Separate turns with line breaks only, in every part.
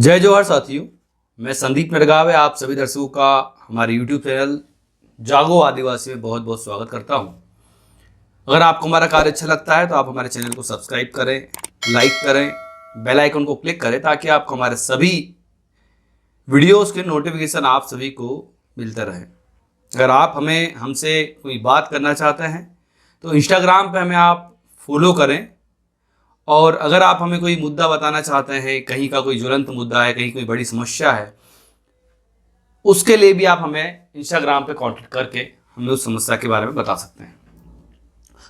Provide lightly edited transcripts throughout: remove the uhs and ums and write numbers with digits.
जय जोहर साथियों, मैं संदीप नरगावे आप सभी दर्शकों का हमारे YouTube चैनल जागो आदिवासी में बहुत बहुत स्वागत करता हूं। अगर आपको हमारा कार्य अच्छा लगता है तो आप हमारे चैनल को सब्सक्राइब करें, लाइक करें, बेल आइकन को क्लिक करें ताकि आपको हमारे सभी वीडियोस के नोटिफिकेशन आप सभी को मिलते रहें। अगर आप हमसे कोई बात करना चाहते हैं तो इंस्टाग्राम पे हमें आप फॉलो करें, और अगर आप हमें कोई मुद्दा बताना चाहते हैं, कहीं का कोई ज्वलंत मुद्दा है, कहीं कोई बड़ी समस्या है, उसके लिए भी आप हमें इंस्टाग्राम पे कांटेक्ट करके हमें उस समस्या के बारे में बता सकते हैं।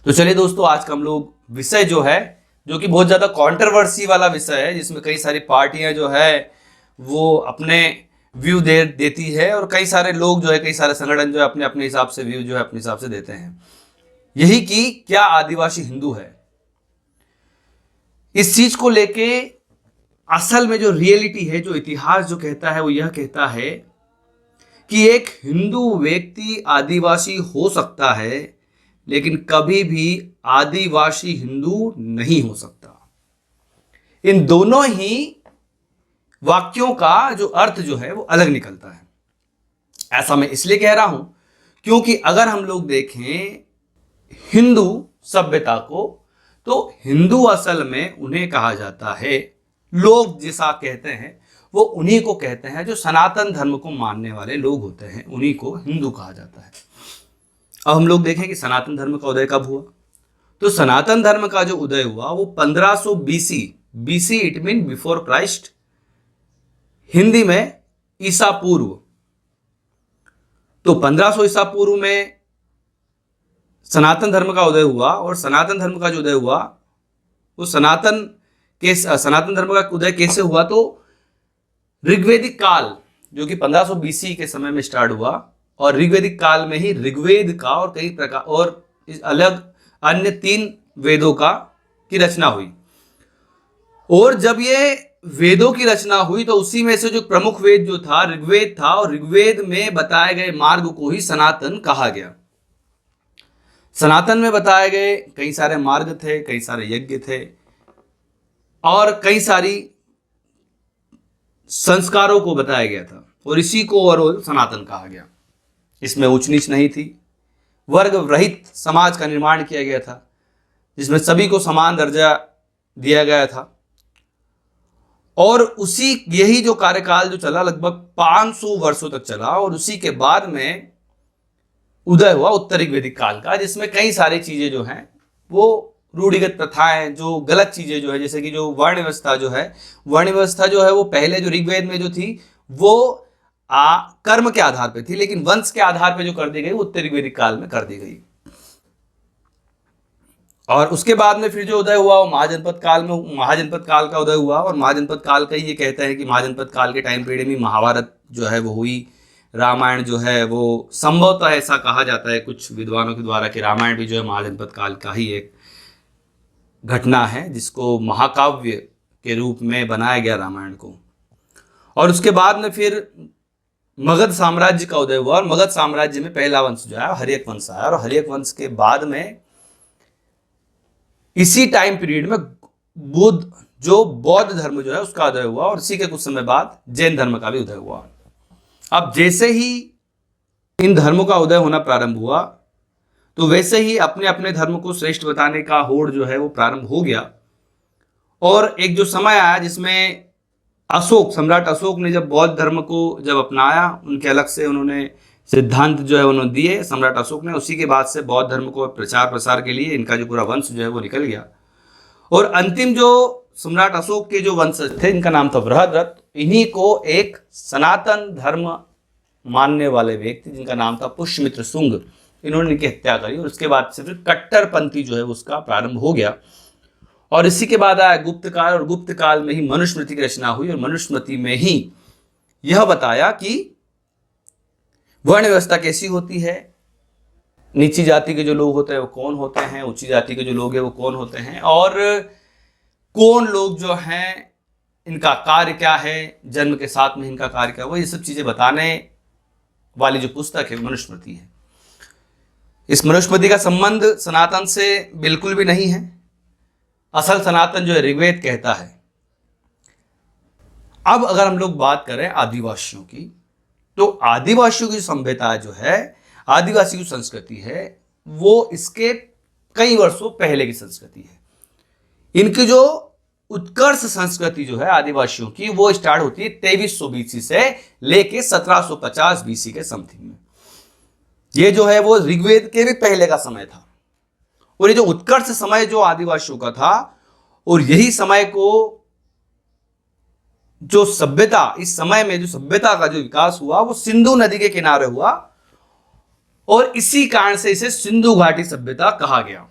तो चलिए दोस्तों, आज का हम लोग विषय जो है, जो कि बहुत ज़्यादा कंट्रोवर्सी वाला विषय है, जिसमें कई सारी पार्टियां जो है वो अपने व्यू देती है, और कई सारे लोग जो है, कई सारे संगठन जो है अपने अपने हिसाब से व्यू जो है अपने हिसाब से देते हैं। यही कि क्या आदिवासी हिंदू है, इस चीज को लेके असल में जो रियलिटी है, जो इतिहास जो कहता है, वो यह कहता है कि एक हिंदू व्यक्ति आदिवासी हो सकता है, लेकिन कभी भी आदिवासी हिंदू नहीं हो सकता। इन दोनों ही वाक्यों का जो अर्थ जो है वो अलग निकलता है। ऐसा मैं इसलिए कह रहा हूं क्योंकि अगर हम लोग देखें हिंदू सभ्यता को, तो हिंदू असल में उन्हें कहा जाता है, लोग जैसा कहते हैं वो उन्हीं को कहते हैं जो सनातन धर्म को मानने वाले लोग होते हैं, उन्हीं को हिंदू कहा जाता है। अब हम लोग देखें कि सनातन धर्म का उदय कब हुआ। तो सनातन धर्म का जो उदय हुआ वो 1500 BC it mean before Christ, Hindi में ईसा पूर्व। तो 1500 ईसा पूर्व में सनातन धर्म का उदय हुआ, और सनातन धर्म का जो उदय हुआ वो सनातन धर्म का उदय कैसे हुआ, तो ऋग्वेदिक काल जो कि 1500 बीसी के समय में स्टार्ट हुआ, और ऋग्वेदिक काल में ही ऋग्वेद का और कई प्रकार और अलग अन्य 3 वेदों की रचना हुई। और जब ये वेदों की रचना हुई तो उसी में से जो प्रमुख वेद जो था ऋग्वेद था, और ऋग्वेद में बताए गए मार्ग को ही सनातन कहा गया। सनातन में बताए गए कई सारे मार्ग थे, कई सारे यज्ञ थे, और कई सारी संस्कारों को बताया गया था, और इसी को ओवरऑल सनातन कहा गया। इसमें ऊंच नीच नहीं थी, वर्ग रहित समाज का निर्माण किया गया था, जिसमें सभी को समान दर्जा दिया गया था। और उसी यही जो कार्यकाल जो चला लगभग 500 वर्षों तक चला, और उसी के बाद में उदय हुआ उत्तरी वैदिक काल का, जिसमें कई सारी चीजें जो हैं वो रूढ़िगत प्रथाएं, जो गलत चीजें जो है, जैसे कि जो वर्ण व्यवस्था जो है वो पहले जो ऋग्वेद में जो थी वो कर्म के आधार पे थी, लेकिन वंश के आधार पे जो कर दी गई वो उत्तरी वैदिक काल में कर दी गई। और उसके बाद में फिर जो उदय हुआ वो महाजनपद काल का उदय हुआ, और महाजनपद काल का ये कहता है कि महाजनपद काल के टाइम पीरियड में महाभारत जो है वो हुई, रामायण जो है वो संभवतः ऐसा कहा जाता है कुछ विद्वानों के द्वारा कि रामायण भी जो है महाजनपद काल का ही एक घटना है, जिसको महाकाव्य के रूप में बनाया गया रामायण को। और उसके बाद में फिर मगध साम्राज्य का उदय हुआ, और मगध साम्राज्य में पहला वंश जो है हर्यक वंश आया, और हर्यक वंश के बाद में इसी टाइम पीरियड में बौद्ध धर्म जो है उसका उदय हुआ, और इसी के कुछ समय बाद जैन धर्म का भी उदय हुआ। अब जैसे ही इन धर्मों का उदय होना प्रारंभ हुआ, तो वैसे ही अपने अपने धर्म को श्रेष्ठ बताने का होड़ जो है वो प्रारंभ हो गया। और एक जो समय आया जिसमें सम्राट अशोक ने जब बौद्ध धर्म को जब अपनाया, उनके अलग से उन्होंने सिद्धांत जो है उन्होंने दिए सम्राट अशोक ने, उसी के बाद से बौद्ध धर्म को प्रचार प्रसार के लिए इनका जो पूरा वंश जो है वो निकल गया। और अंतिम जो सम्राट अशोक के जो वंशज थे, इनका नाम था बृहद्रथ, इन्हीं को एक सनातन धर्म मानने वाले व्यक्ति जिनका नाम था पुष्यमित्र शुंग, इन्होंने इनकी हत्या करी, और उसके बाद से फिर कट्टरपंथी जो है उसका प्रारंभ हो गया। और इसी के बाद आया गुप्त काल, और गुप्त काल में ही मनुस्मृति की रचना हुई, और मनुस्मृति में ही यह बताया कि वर्ण व्यवस्था कैसी होती है, नीची जाति के जो लोग होते हैं वो कौन होते हैं, ऊंची जाति के जो लोग हैं वो कौन होते हैं, और कौन लोग जो हैं इनका कार्य क्या है, जन्म के साथ में इनका कार्य क्या है, वो ये सब चीजें बताने वाली जो पुस्तक है मनुस्मृति है। इस मनुस्मृति का संबंध सनातन से बिल्कुल भी नहीं है। असल सनातन जो है ऋग्वेद कहता है। अब अगर हम लोग बात करें आदिवासियों की, तो आदिवासियों की सभ्यता जो है, आदिवासी की संस्कृति है, वो इसके कई वर्षों पहले की संस्कृति है। इनकी जो उत्कर्ष संस्कृति जो है आदिवासियों की, वो स्टार्ट होती है 2300 बीसी से लेके 1750 बीसी के समथिंग में। ये जो है वो ऋग्वेद के भी पहले का समय था। और ये जो उत्कर्ष समय जो आदिवासियों का था, और यही समय को जो सभ्यता, इस समय में जो सभ्यता का जो विकास हुआ वो सिंधु नदी के किनारे हुआ, और इसी कारण से इसे सिंधु घाटी सभ्यता कहा गया।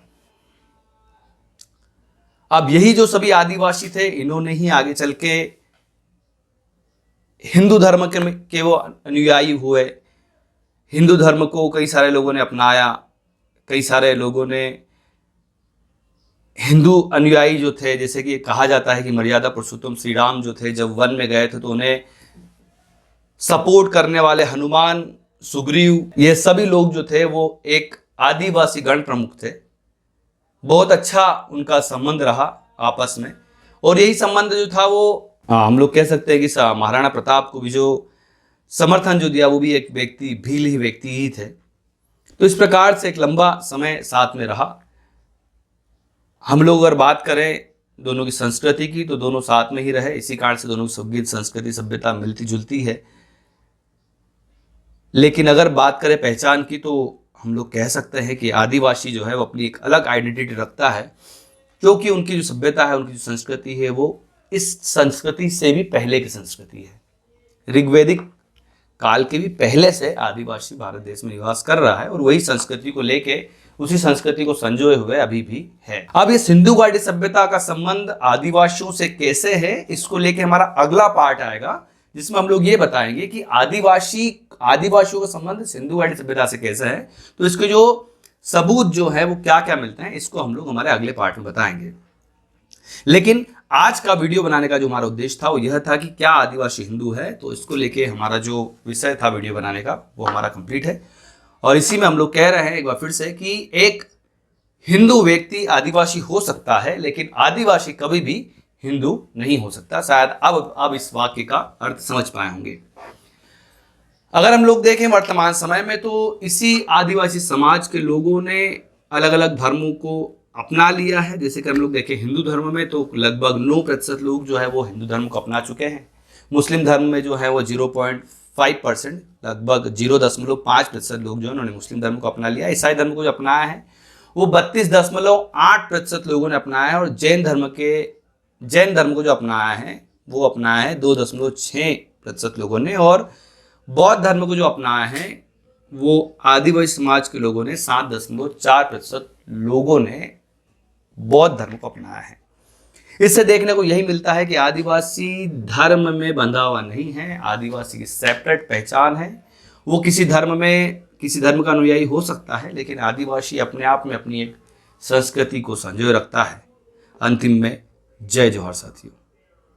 अब यही जो सभी आदिवासी थे, इन्होंने ही आगे चल के हिंदू धर्म के वो अनुयायी हुए। हिंदू धर्म को कई सारे लोगों ने अपनाया, कई सारे लोगों ने हिंदू अनुयायी जो थे, जैसे कि कहा जाता है कि मर्यादा पुरुषोत्तम श्री राम जो थे, जब वन में गए थे तो उन्हें सपोर्ट करने वाले हनुमान, सुग्रीव, ये सभी लोग जो थे वो एक आदिवासी गण प्रमुख थे। बहुत अच्छा उनका संबंध रहा आपस में, और यही संबंध जो था वो हम लोग कह सकते हैं कि महाराणा प्रताप को भी जो समर्थन जो दिया वो भी एक व्यक्ति, भील ही व्यक्ति ही थे। तो इस प्रकार से एक लंबा समय साथ में रहा। हम लोग अगर बात करें दोनों की संस्कृति की, तो दोनों साथ में ही रहे, इसी कारण से दोनों की संगीत, संस्कृति, सभ्यता मिलती जुलती है। लेकिन अगर बात करें पहचान की, तो हम लोग कह सकते हैं कि आदिवासी जो है वो अपनी एक अलग आइडेंटिटी रखता है, क्योंकि उनकी जो सभ्यता है, उनकी जो संस्कृति है, वो इस संस्कृति से भी पहले की संस्कृति है। ऋग्वैदिक काल के भी पहले से आदिवासी भारत देश में निवास कर रहा है, और वही संस्कृति को लेके, उसी संस्कृति को संजोए हुए अभी भी है। अब ये सिंधु घाटी सभ्यता का संबंध आदिवासियों से कैसे है, इसको लेके हमारा अगला पार्ट आएगा, जिसमें हम लोग ये बताएंगे कि आदिवासियों का संबंध सिंधु घाटी सभ्यता से कैसे है। तो इसके जो सबूत जो है वो क्या क्या मिलते हैं, इसको हम लोग हमारे अगले पार्ट में बताएंगे। लेकिन आज का वीडियो बनाने का जो हमारा उद्देश्य था वो यह था कि क्या आदिवासी हिंदू है। तो इसको लेके हमारा जो विषय था वीडियो बनाने का वो हमारा कंप्लीट है, और इसी में हम लोग कह रहे हैं एक बार फिर से कि एक हिंदू व्यक्ति आदिवासी हो सकता है, लेकिन आदिवासी कभी भी हिंदू नहीं हो सकता। शायद अब इस वाक्य का अर्थ समझ पाए होंगे। अगर हम लोग देखें वर्तमान समय में, तो इसी आदिवासी समाज के लोगों ने अलग अलग धर्मों को अपना लिया है। जैसे कि हम लोग देखें हिंदू धर्म में, तो लगभग 9% लोग जो है वो हिंदू धर्म को अपना चुके हैं। मुस्लिम धर्म में जो है वो 0.5%, लगभग 0.5% लोग जो है उन्होंने मुस्लिम धर्म को अपना लिया। ईसाई धर्म को जो अपनाया है वो 32.8% लोगों ने अपनाया है, और जैन धर्म को जो अपनाया है वो अपनाया है 2.6% लोगों ने, और बौद्ध धर्म को जो अपनाया है वो आदिवासी समाज के लोगों ने 7.4% लोगों ने बौद्ध धर्म को अपनाया है। इससे देखने को यही मिलता है कि आदिवासी धर्म में बंधा हुआ नहीं है, आदिवासी की सेपरेट पहचान है। वो किसी धर्म का अनुयायी हो सकता है, लेकिन आदिवासी अपने आप में अपनी एक संस्कृति को संजोए रखता है। अंतिम में जय जोहार साथियों।